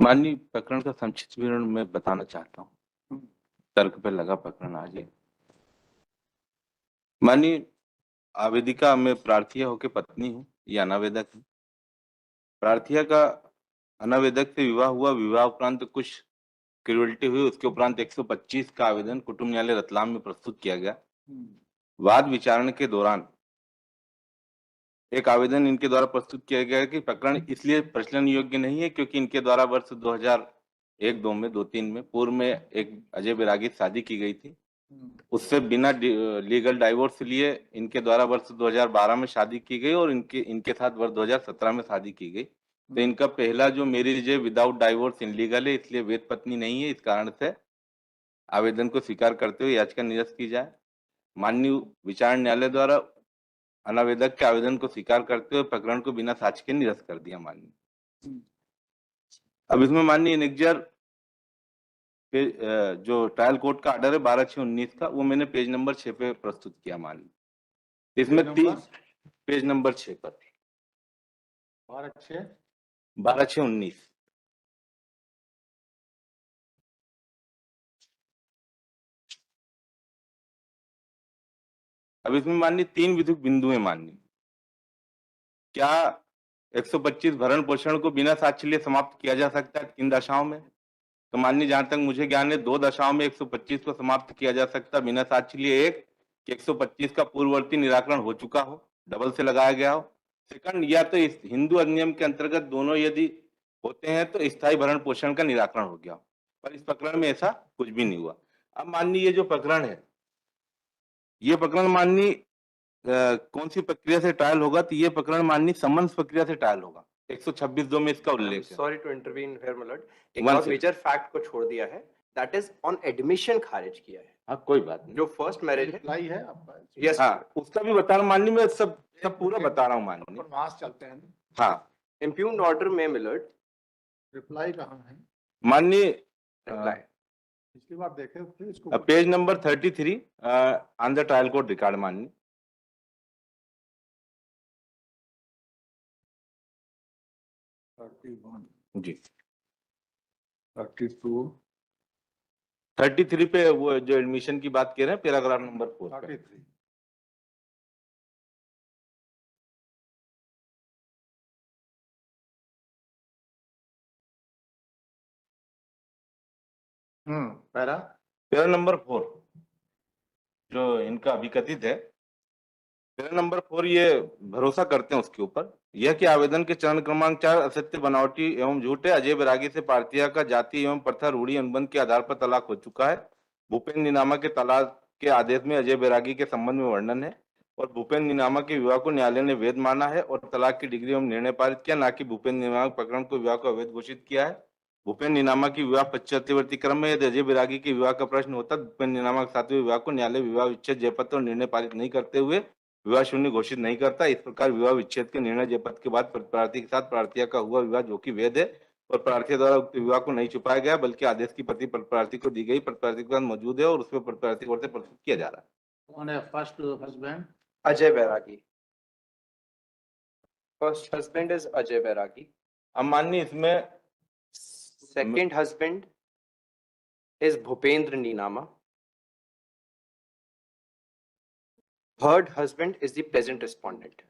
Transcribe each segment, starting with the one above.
माननीय प्रकरण का संक्षिप्त विवरण मैं बताना चाहता हूँ। तर्क पे लगा प्रकरण आज ये। माननीय आवेदिका में प्रार्थिया होकर पत्नी हूँ, ये अनावेदक है। प्रार्थिया का अनावेदक से विवाह हुआ, विवाह उपरांत कुछ क्रूरल्टी हुई, उसके उपरांत 125 का आवेदन कुटुंब न्यायालय रतलाम में प्रस्तुत किया गया। वाद विचारण के दौरान एक आवेदन इनके द्वारा प्रस्तुत किया गया कि प्रकरण इसलिए प्रचलन योग्य नहीं है क्योंकि इनके द्वारा वर्ष 2001-2 में 2-3 में पूर्व में एक अजय बैरागी से शादी की गई थी। उससे बिना लीगल डाइवोर्स लिए इनके द्वारा वर्ष 2012 में शादी की गई और इनके साथ वर्ष 2017 में शादी की गई। तो इनका पहला जो मैरिज है विदाउट डाइवोर्स इनलीगल है, इसलिए वैध पत्नी नहीं है। इस कारण से आवेदन को स्वीकार करते हुए याचिका निरस्त की जाए। माननीय विचारण न्यायालय द्वारा अनावेदक के आवेदन को स्वीकार करते हुए प्रकरण को बिना साक्ष्य के निरस्त कर दिया। माननीय अब इसमें माननीय एनेक्जर जो ट्रायल कोर्ट का ऑर्डर है 12/6/19 का, वो मैंने पेज नंबर 6 पे प्रस्तुत किया। माननीय इसमें पेज नंबर 6 पर 12/6/19 अब इसमें माननीय 3 विधिक बिंदु है। माननीय क्या 125 भरण पोषण को बिना साक्ष्य लिए समाप्त किया जा सकता है? 3 दशाओं में। तो माननीय जहां तक मुझे ज्ञान है 2 दशाओं में 125 को समाप्त किया जा सकता है बिना साक्ष्य लिए। एक कि 125 का पूर्ववर्ती निराकरण हो चुका हो, डबल से लगाया गया हो। सेकंड, या तो इस हिंदू अधिनियम के अंतर्गत दोनों यदि होते हैं तो स्थायी भरण पोषण का निराकरण हो गया, पर इस प्रकरण में ऐसा कुछ भी नहीं हुआ। अब माननीय ये जो प्रकरण है, ये प्रकरण माननीय कौन सी प्रक्रिया से ट्रायल होगा? तो ये प्रकरण माननीय समन्स प्रक्रिया से ट्रायल होगा। 126(2) में इसका उल्लेख है। Sorry to intervene here my lord, एक और मेजर फैक्ट को छोड़ दिया है, दैट इज ऑन एडमिशन खारिज किया है। हाँ, कोई बात नहीं। जो फर्स्ट मैरिज है आपका, यस, हाँ, उसका भी बता रहा हूँ माननीय, मैं सब पूरा बता रहा हूँ माननीय। मास चलते हैं। हाँ, इम्प्यूग्न्ड ऑर्डर में मिलर्ड रिप्लाई कहाँ है? माननीय रिप्लाई पिछली बार देखे थे इसको, page number 33 on the trial court record. माननीय 31 जी 32 33 पे वो जो एडमिशन की बात कह रहे हैं, पैराग्राफ नंबर 4 पे। 33 पैरा नंबर 4 जो इनका अभिकथित है, पैरा नंबर 4, ये भरोसा करते हैं उसके ऊपर यह कि आवेदन के चरण क्रमांक 4 असत्य, बनावटी एवं झूठे अजय बैरागी से प्रार्थिया का जाति एवं प्रथा रूढ़ी अनुबंध के आधार पर तलाक हो चुका है। भूपेन्द्र निनामा के तलाक के आदेश में अजय बैरागी के संबंध में वर्णन है और भूपेन्द्र निनामा के विवाह को न्यायालय ने वैध माना है और तलाक की डिग्री एवं निर्णय पारित किया, ना कि भूपेन्द्र निनामा प्रकरण को विवाह को अवैध घोषित किया है। भूपेन्द्र निनामा की विवाह पश्चात्यवर्ती क्रम में यदि अजय बैरागी के विवाह का प्रश्न होता, भूपेन्द्र निनामा के साथ विवाह को न्यायालय विवाह विच्छेद जयपत्र और निर्णय पारित नहीं करते हुए विवाह शून्य घोषित नहीं करता। इस प्रकार विवाह विच्छेद के निर्णय जयपत्र के बाद प्रार्थी के साथ प्रार्थिया का हुआ विवाह जो कि वैध है और प्रार्थी द्वारा उक्त विवाह को नहीं छुपाया गया बल्कि आदेश की प्रति प्रार्थी को दी गई प्रार्थी के साथ मौजूद है और उसमें प्रार्थी की ओर से प्रस्तुत किया जा रहा है। कौन है first husband? Ajay Bairagi. First husband is Ajay Bairagi. अब माननीय इसमें second husband is Bhupendra Ninama. Third husband is the present respondent.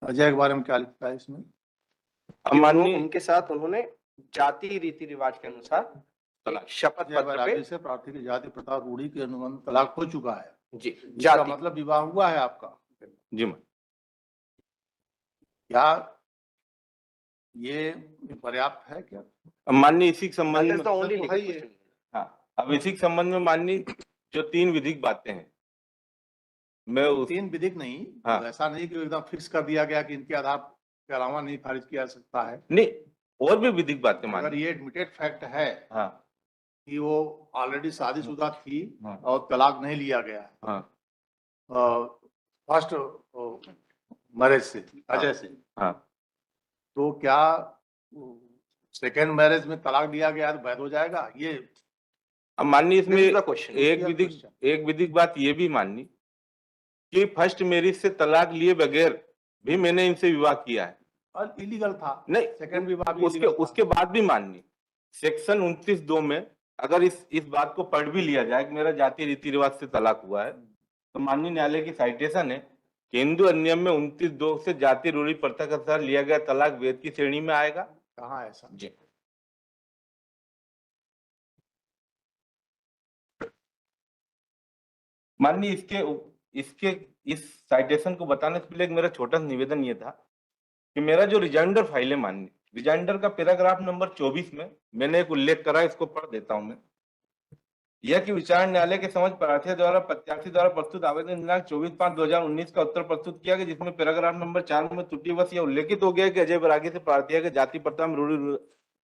Ajay के बारे में क्या लिखता है इसमें? माननीय उनके साथ उन्होंने जाति रीति रिवाज के अनुसार शपथ पत्र पे से प्रार्थी की जाति प्रथा रूढ़ी के अनुबंध तलाक हो चुका है। जी, जाति मतलब विवाह हुआ है आपका? जी मैम। क्या ये पर्याप्त है क्या? माननीय इसी के संबंध में अब इसी के संबंध में माननीय जो 3 विधिक बातें हैं, मैं 3 विधिक नहीं, हाँ। ऐसा नहीं कि एकदम फिक्स कर दिया गया कि इनके आधार के अलावा नहीं खारिज किया जा सकता है। नहीं, और भी विधिक बातें माननीय। अगर ये एडमिटेड फैक्ट है हाँ, कि वो ऑलरेडी शादीशुदा थी हाँ। और तलाक नहीं लिया गया है, हाँ। फर्स्ट मैरिज से अजय से, हाँ। तो क्या सेकेंड मैरिज में तलाक दिया गया तो वैध हो जाएगा? ये अब माननीय This is the इसमें question. एक विधिक बात ये भी माननी कि फर्स्ट मैरिज से तलाक लिए बगैर भी मैंने इनसे विवाह किया है। और इलीगल था। नहीं, सेकंड विवाह भी उसके illegal था। उसके बाद भी माननी सेक्शन 29(2) में अगर इस बात को पढ़ भी लिया जाए कि मेरा जाति रीति रिवाज से तलाक हुआ है, तो माननीय न्यायालय की साइटेशन है कि हिंदू अधिनियम में 29(2) से जाति रूढ़ी प्रथा के अनुसार लिया गया तलाक वेद की श्रेणी में आएगा। कहाँ ऐसा? जी, माननीय इसके इस साइटेशन को बताने से पहले एक मेरा छोटा सा निवेदन ये था कि मेरा जो रिजाइंडर फाइल है माननीय, रिजाइंडर का पैराग्राफ नंबर 24 में मैंने एक उल्लेख करा, इसको पढ़ देता हूं मैं। यह कि विचारण न्यायालय के समझ प्रार्थी द्वारा प्रत्याशी द्वारा प्रस्तुत आवेदन दिनांक 24/5/2019 का उत्तर प्रस्तुत किया गया, जिसमें पैराग्राफ नंबर 4 में त्रुटिवश यह उल्लेखित हो गया कि अजय बैरागी से प्रार्थी के जाति प्रथा में रूढ़ि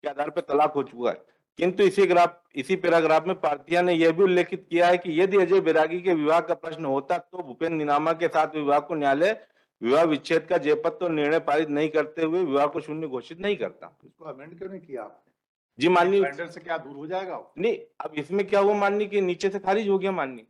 के आधार पर तलाक हो चुका है। किंतु इसी पैराग्राफ में प्रार्थिया ने यह भी उल्लेखित किया है कि यदि अजय बैरागी के विवाह का प्रश्न होता तो भूपेंद्र निनामा के साथ विवाह को न्यायालय विवाह विच्छेद का जयपत्र और निर्णय पारित नहीं करते हुए विवाह को शून्य घोषित नहीं करता। इसको अमेंड क्यों नहीं किया आपने? जी माननीय, रिजाइंडर से क्या दूर हो जाएगा वो? नहीं, अब इसमें क्या हुआ माननीय कि नीचे से खारिज हो गया माननीय।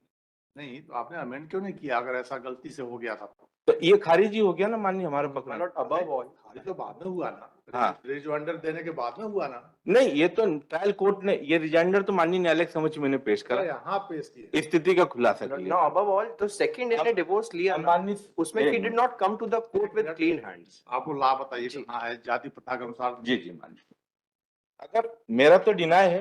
नहीं, तो आपने अमेंड क्यों नहीं किया अगर ऐसा गलती से हो गया था तो ये खारिज ही हो गया ना माननीय हमारा My पकड़ा। lord, above all, खारिज तो बाद में हुआ ना। हाँ। रिजाइंडर देने के बाद में हुआ ना। नहीं, ये तो ट्रायल कोर्ट ने ये रिजाइंडर तो माननीय न्यायालय के समक्ष मैंने पेश तो करा, यहाँ पेश किया। स्थिति का खुलासा now किया। above all, तो second इसने divorce लिया ना, माननीय उसमें he did not come to the court with clean hands. आपको ला बताइए जी। कहाँ है जाति प्रथा के अनुसार? जी जी माननीय, अगर मेरा तो डिनाय है,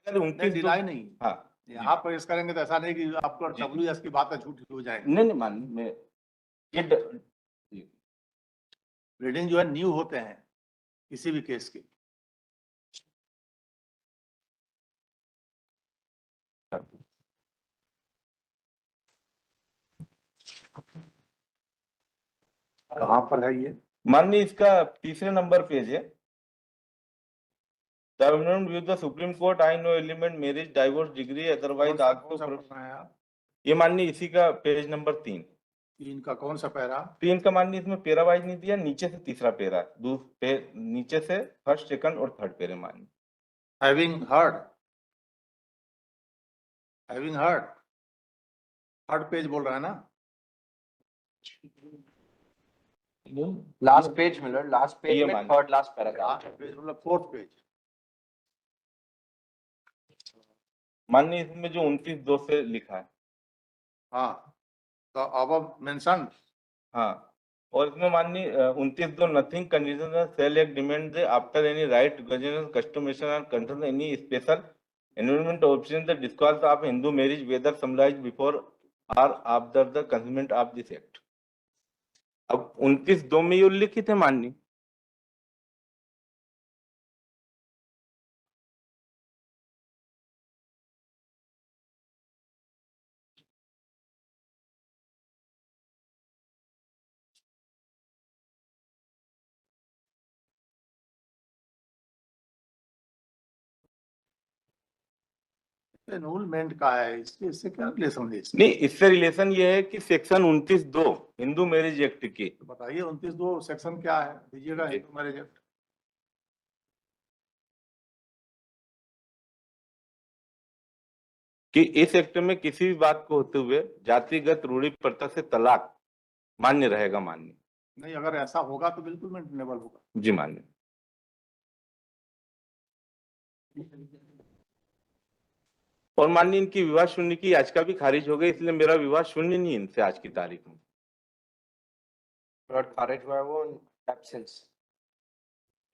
अगर 29 डिनाई नहीं, हाँ यहाँ पेश करेंगे तो ऐसा नहीं कि आपको जी। WS की बातें झूठी हो जाएंगी। नहीं माननीय, मैं ये जी। रीडिंग जो है न्यू होते हैं किसी भी केस के। कहाँ पर है ये? माननीय इसका तीसरे नंबर पेज है। The amendment with the Supreme Court, I know element marriage, divorce degree, otherwise कौन सा also। पढ़ना है आप? ये माननीय इसी का पेज नंबर 3। 3 का कौन सा पैरा? 3 का माननीय इसमें पेरा वाइज नहीं दिया, नीचे से तीसरा पेरा, नीचे से फर्स्ट, सेकंड और थर्ड पेरे माननीय। Having heard थर्ड पेज बोल रहा है ना? Last page, my lord, last page ये में मान- third last paragraph. Last page मतलब फोर्थ पेज। माननीय इसमें जो 29(2) से लिखा है, हाँ, तो अब मेंशन हाँ, और इसमें माननीय 29(2) नथिंग कंडीशन सेल एक demand they after any right governance कस्टमेशन और control any special environment option the disqualify of Hindu marriage whether summarise before और after the commencement of this act. अब 29(2) में ये उल्लिखित है माननीय। एनरोलमेंट का है, इससे क्या रिलेशन है इसका? नहीं, इससे रिलेशन ये है कि सेक्शन 29(2) हिंदू मैरिज एक्ट की, तो बताइए 29(2) सेक्शन क्या है, दीजिएगा जी। Hindu marriage act. कि इस एक्ट में किसी भी बात को होते हुए जातिगत रूढ़ी प्रथा से तलाक मान्य रहेगा मान्य। नहीं, अगर ऐसा होगा तो बिल्कुल मेंटेनेबल होगा। जी मान्य। और मान्य इनकी विवाह शून्य की याचिका भी खारिज हो गई, इसलिए मेरा विवाह शून्य नहीं इनसे आज की तारीख में। Lord, खारिज हुआ है वो absence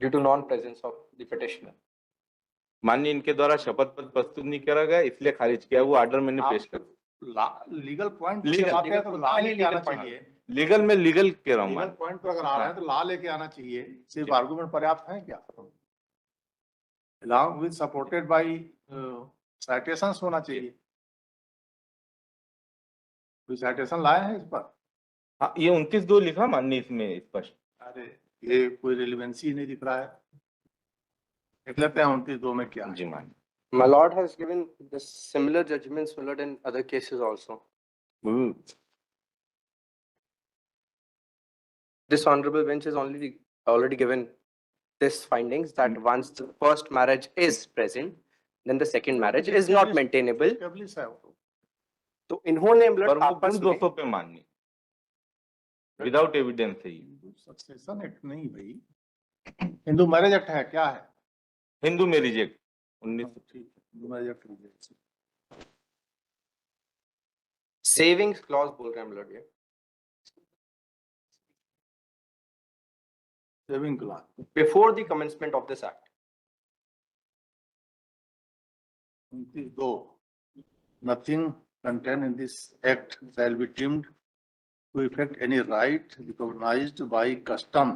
due to non-presence of the petitioner. मान्य इनके द्वारा शपथ पत्र प्रस्तुत नहीं करा गया, इसलिए खारिज किया। वो ऑर्डर मैंने आप- पेश कर लीगल पॉइंट Legal- बात है तो ला लेके आना point चाहिए। लीगल में लीगल कह रहा हूँ लीगल मान्य। पॉइंट पर अगर आ रहे हैं तो ला लेके आना चाहिए। सिर्फ आर्गुमेंट पर्याप्त है क्या? along with supported by citations होना चाहिए। कोई citation लाए हैं इस पर? हाँ, ये 29(2) लिखा मान्य इसमें स्पष्ट। अरे ये कोई रिलेवेंसी नहीं दिख रहा है। देख लेते हैं 29(2) में क्या है। जी मान्य। My lord has given the similar judgments, my lord, in other cases also. This honorable bench has already given this findings that once the first marriage is present, then the second marriage is not maintainable. Established है वो। तो इन्होंने पर मतलब वो आपस गुण में दोषों पे माननी विदाउट एविडेंस है ये। हिंदू सक्सेशन एक्ट नहीं भाई, हिंदू मैरिज एक्ट है, क्या है? हिंदू मैरिज एक्ट 1900 ठीक है, Hindu marriage act savings clause बोल रहे हैं हम लोग ये। Saving clause Before the commencement of this act. 2 nothing contained in this act shall be deemed to effect any right recognized by custom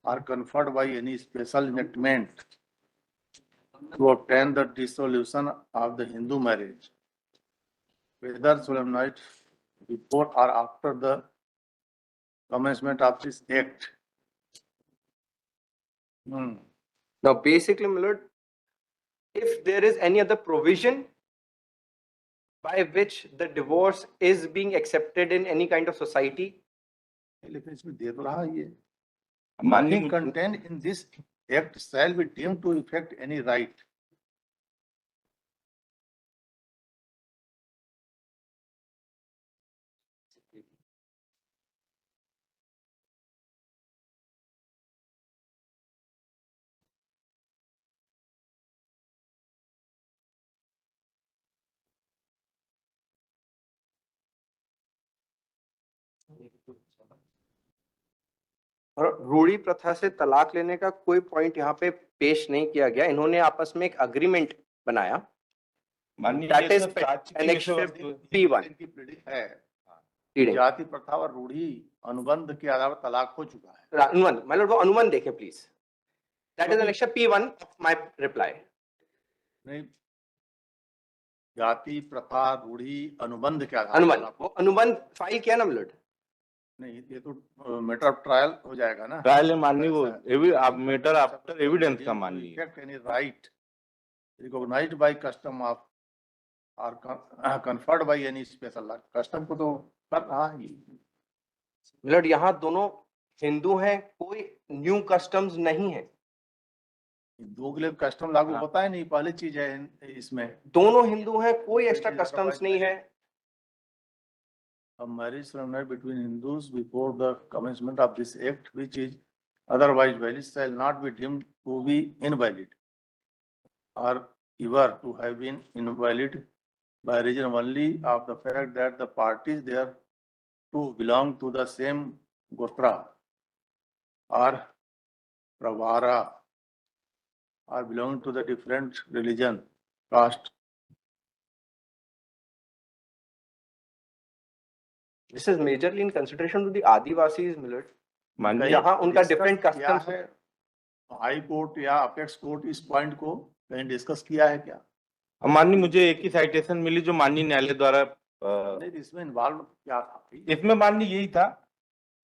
or conferred by any special enactment to obtain the dissolution of the Hindu marriage, whether solemnized before or after the commencement of this act. Now basically my lord, if there is any other provision by which the divorce is being accepted in any kind of society, लेकिन इसमें दे तो रहा है ये, माननीय nothing contained in this act shall be deemed to effect any right. और रूढ़ी प्रथा से तलाक लेने का कोई पॉइंट यहाँ पे पेश नहीं किया गया। इन्होंने आपस में एक अग्रीमेंट बनाया। माननीय That ये is सब प्राची की annexure विषय वस्तु है। P1 इनकी pleading है, रीडिंग जाति प्रथा और रूढ़ी अनुबंध के आधार पर तलाक हो चुका है। अनुबंध मतलब वो अनुबंध देखे please. That is annexure P1 of my reply. नहीं, जाति प्रथा रूढ़ी अनुबंध के आधार अनुबंध, पर वो अनुबंध फाइल किया ना मिलट। नहीं, ये तो मैटर ऑफ ट्रायल हो जाएगा ना। ट्रायल माननीय वो मैटर आफ्टर एविडेंस का माननीय effect any right recognised by custom of और conferred by any special law. Custom को तो कर रहा है मिलट। यहाँ दोनों हिंदू हैं, कोई न्यू कस्टम्स नहीं है। हिंदुओं के लिए कस्टम लागू होता है नहीं, पहली चीज है इसमें। दोनों हिंदू हैं, कोई एक्स्ट्रा कस्टम्स नहीं है। A marriage solemnized between Hindus before the commencement of this act, which is otherwise valid, shall not be deemed to be invalid or ever to have been invalid by reason only of the fact that the parties thereto belong to the same gotra or pravara or belong to the different religion, caste. This is majorly in consideration to the Adivasis, मिलट। माननीय यहाँ उनका Discuss different किया customs है, high court या apex court इस point को कहीं डिस्कस किया है क्या? माननीय मुझे एक ही साइटेशन मिली जो माननीय न्यायालय द्वारा नहीं, इसमें इन्वॉल्व क्या था? इसमें माननीय यही था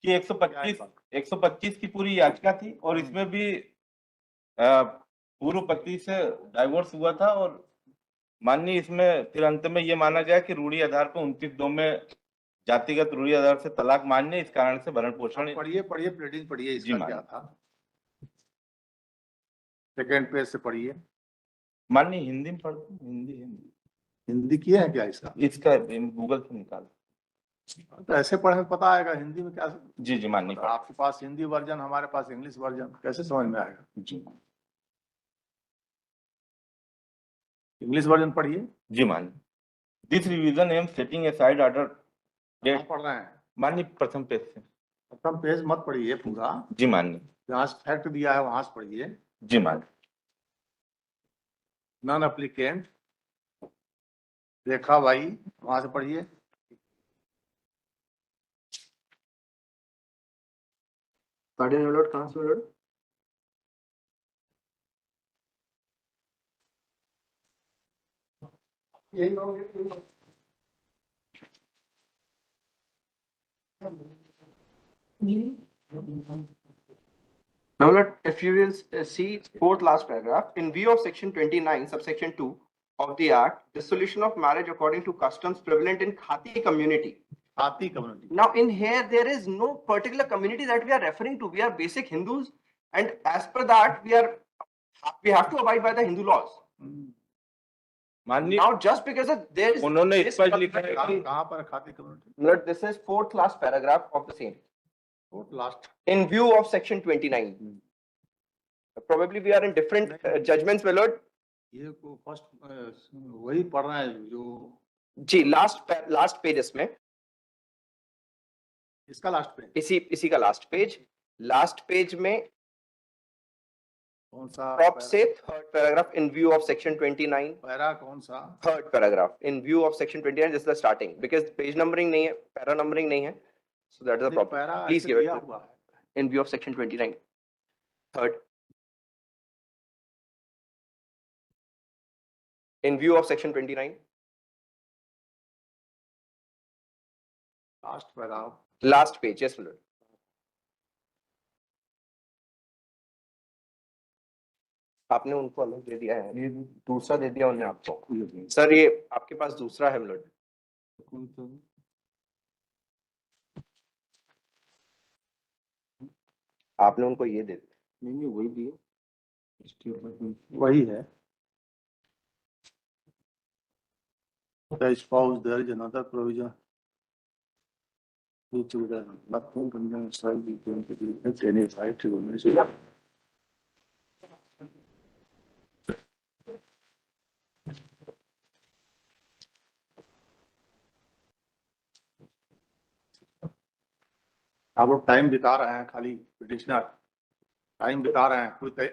कि 125 की पूरी याचिका थी और इसमें भी पूर्व पति से डाइवोर्स हुआ था और माननीय इसमें फिर अंत में ये माना गया कि रूढ़ी आधार पर 29(2) में जातिगत रूढ़ी आधार से तलाक मान्य, इस कारण से भरण पोषण। पढ़िए प्लेडिंग पढ़िए, जी इसका क्या था? सेकेंड पेज से पढ़िए। माननीय हिंदी में पढ़ते हैं, हिंदी किया है क्या इसका? इसका गूगल से निकाल। तो ऐसे पढ़े पता आएगा, हिंदी में क्या? जी माननीय तो आपके पास हिंदी वर्जन, हमारे पास इंग्लिश वर्जन, कैसे समझ में आएगा? जी इंग्लिश वर्जन पढ़िए। जी माननीय। This revision am setting aside order. पढ़ रहे हैं माननीय प्रथम पेज से। प्रथम पेज मत पढ़िए पूरा, जी माननीय। जहाँ फैक्ट दिया है वहां से पढ़िए। जी माननीय। नॉन एप्लीकेंट रेखा भाई, वहां से पढ़िए। कहाँ से millet? Now, if you will see fourth last paragraph, in view of section 29, subsection 2 of the Act, dissolution of marriage according to customs prevalent in Khati community. Khati community. Now, in here, there is no particular community that we are referring to. We are basic Hindus, and as per that, we have to abide by the Hindu laws. माननीय Now, just because there is उन्होंने this स्पष्ट लिखा है कि कहाँ पर खाती community? Lord, this is fourth last paragraph of the same. Fourth last. In view of section 29. Probably we are in different judgments, my lord. ये को फर्स्ट वही पढ़ रहे हैं जो जी, last page इसमें, इसका लास्ट पे इसी का last page में कौन सा prop से third paragraph in view of section 29. Para कौन सा? Third paragraph in view of section 29. This is the starting because page numbering नहीं है, para numbering नहीं है, so that is the problem. Para Please give it दिया to- हुआ है। In view of section 29. Third. In view of section 29. Last para Last page, yes, my lord. आपने उनको अलग दे दिया है, ये दूसरा दे दिया उन्होंने आपको। सर ये आपके पास दूसरा है, my lord। आपने उनको ये दे दिया। नहीं वही दिया, वही है। The spouse, there is another provision which would have nothing to shall be going to be at any right to ownership. आप लोग टाइम बिता रहे हैं, खाली पिटिशनर टाइम बिता रहे हैं, कोई तय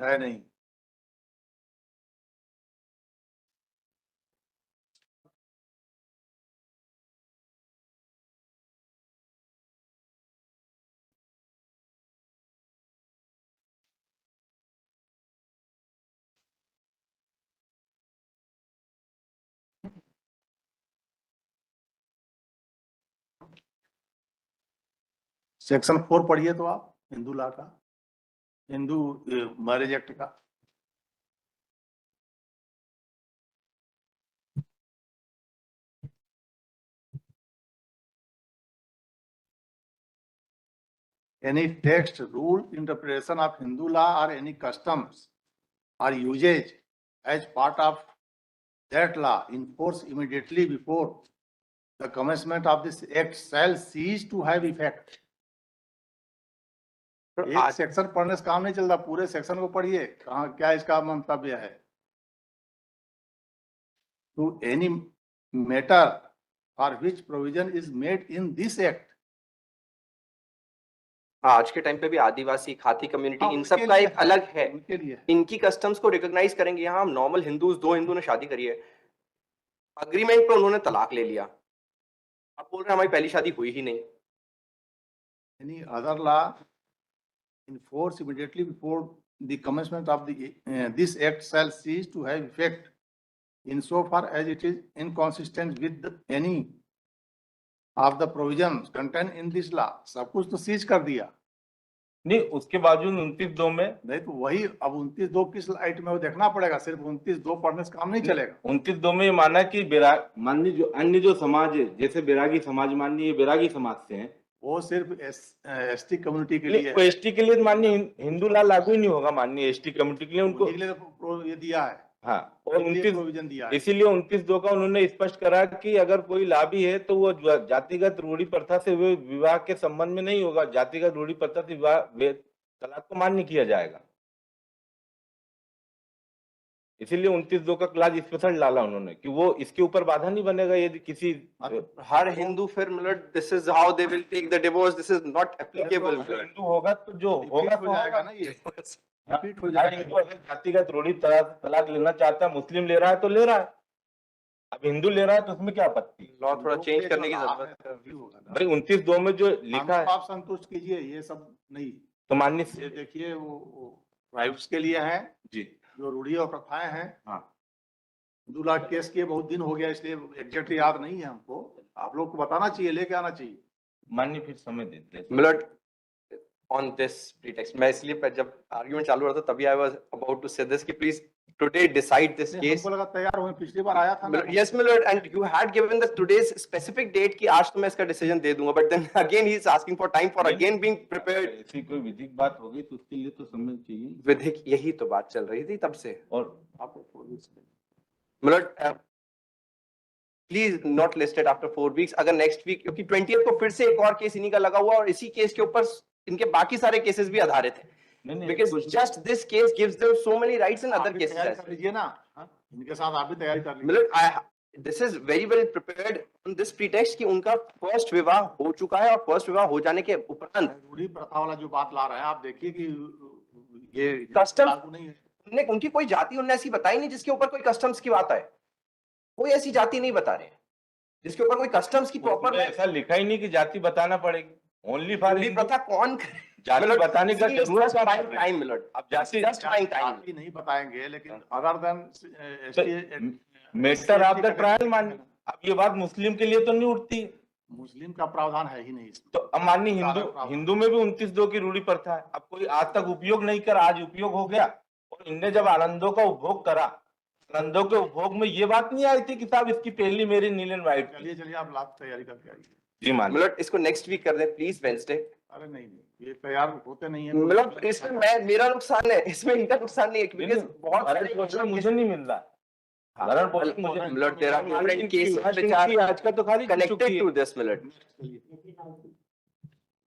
है नहीं। सेक्शन 4 पढ़िए तो आप हिंदू लॉ का, हिंदू मैरिज एक्ट का। Any text, rule, interpretation of Hindu law or any customs or usage as part of that law in force immediately before the commencement of this act shall cease to have effect. एक section पढ़ने से काम नहीं चलता, पूरे section को पढ़िए, कहाँ क्या इसका मंतव्य है। To any matter for which provision is made in this act. आज के टाइम पे भी आदिवासी खाती कम्युनिटी इन उनके सब का लिए एक अलग है, उनके लिए इनकी कस्टम्स को रिकॉग्नाइज करेंगे। यहाँ हम नॉर्मल हिंदूज, दो हिंदू ने शादी करी है, अग्रीमेंट पे उन्होंने तलाक ले लिया, अब बोल रहे हैं हमारी पहली शादी हुई ही नहीं। any other law in force immediately before the commencement of the this act shall cease to have effect insofar as it is inconsistent with any of the provisions contained in this law. सब कुछ तो seize कर दिया नहीं, उसके बावजूद 29(2) में नहीं, तो वही अब 29(2) किस लाइट में वो देखना पड़ेगा, सिर्फ 29(2) पढ़ने से काम नहीं चलेगा। 29(2) में ये माना कि माननीय जो अन्य जो समाज है, जैसे बैरागी समाज, माननीय ब्यागी समाज से हैं, वो सिर्फ एसटी कम्युनिटी के लिए, एसटी के लिए माननीय हिंदू लॉ लागू ही नहीं होगा। माननीय एसटी कम्युनिटी के लिए उनको उनके लिए तो ये दिया है। हाँ, और 29 प्रोविजन दिया है। इसीलिए 29(2) का उन्होंने स्पष्ट करा कि अगर कोई लाभ भी है तो वो जातिगत रूढ़ी प्रथा से विवाह के संबंध में नहीं होगा, जातिगत रूढ़ी प्रथा से विवाह तलाक को मान्य किया जाएगा। इसीलिए 29(2) का क्लास स्पेशल डाला उन्होंने कि वो इसके ऊपर बाधा नहीं बनेगा यदि किसी हर हिंदू फिर मतलब this is how they will take the divorce, this is not applicable. Hindu होगा तो जो होगा हो जाएगा ना, ये रिपीट हो जाएगा। जातिगत रूढ़ी तलाक लेना चाहता है, मुस्लिम ले रहा है तो ले रहा है, अब हिंदू ले रहा है तो उसमें क्या आपत्ति। लॉ थोड़ा चेंज करने की जरूरत है। भाई 29(2) में जो लिखा है आप संतुष्ट कीजिए, ये सब नहीं। तो माननीय ये देखिए वो ट्राइब्स के लिए है जी, जो रूढ़ी और प्रथाएं हैं। हाँ, 2 लाख केस किए बहुत दिन हो गया, इसलिए एग्जैक्ट याद नहीं है हमको। आप लोग को बताना चाहिए, लेके आना चाहिए। माननीय फिर समय देते हैं। मिलट ऑन दिस प्रीटेक्स्ट, मैं इसलिए जब आर्गुमेंट चालू रहा था तभी आई वाज अबाउट टू से दिस कि please today decide this case. हमको लगा तैयार हुए, पिछली बार आया था ना। Yes, my lord, and you had given the today's specific date कि आज तो मैं इसका डिसीजन दे दूंगा, but then again he is asking for time for again being prepared. ऐसी कोई विधिक बात होगी तो उसके लिए तो समय चाहिए। विधिक, यही तो बात चल रही थी तब से। और आप मतलब please not listed after 4 weeks. अगर नेक्स्ट वीक, क्योंकि 20th को फिर से एक और केस इन्हीं का लगा हुआ और इसी केस के ऊपर इनके बाकी सारे केसेस भी आधारित हैं, because just this case gives them so many rights in other आप भी cases तैयारी as कर well. लीजिए ना, हाँ? इनके साथ आप भी तैयारी कर लीजिए। मतलब this is very well prepared on this pretext कि उनका फर्स्ट विवाह हो चुका है और फर्स्ट विवाह हो जाने के उपरांत रूढ़ी प्रथा वाला जो बात ला रहे हैं, आप देखिए कि ये Custom- लागू नहीं है। उनकी कोई जाति उन्होंने ऐसी बताई नहीं जिसके ऊपर कोई कस्टम्स की बात आए। कोई ऐसी जाति नहीं बता रहे जिसके ऊपर कोई कस्टम्स की उसमें प्रॉपर ऐसा लिखा ही नहीं कि जाति बताना पड़ेगी, ओनली फॉर प्रथा कौन जाति बताने का जरूरत टाइम मिनट अब जाति जाति नहीं बताएंगे, लेकिन other than matter of the trial मान, अब ये बात मुस्लिम के लिए तो नहीं उठती है। मुस्लिम का प्रावधान है ही नहीं इसमें। तो अब माननी हिंदू में भी 29-2 की रूढ़ी प्रथा है। अब कोई आज तक उपयोग नहीं कर, आज उपयोग हो गया और इनने जब आनंदों का उपभोग करा, आनंदों के उपभोग में ये बात नहीं आई थी कि साहब इसकी पहली मेरी नील एंड व्हाइट। चलिए आप लाभ तैयारी करके आइए। जी मान मतलब इसको नेक्स्ट वीक कर दें प्लीज, वेडनेसडे। अरे नहीं, ये तैयार होते नहीं है। मतलब इसमें मेरा नुकसान है, इसमें इनका नुकसान नहीं है, क्योंकि बहुत सारे पोषण मुझे नहीं मिल रहा, भरण पोषण मुझे मतलब there are different cases which आज का तो खाली are connected to this, millet.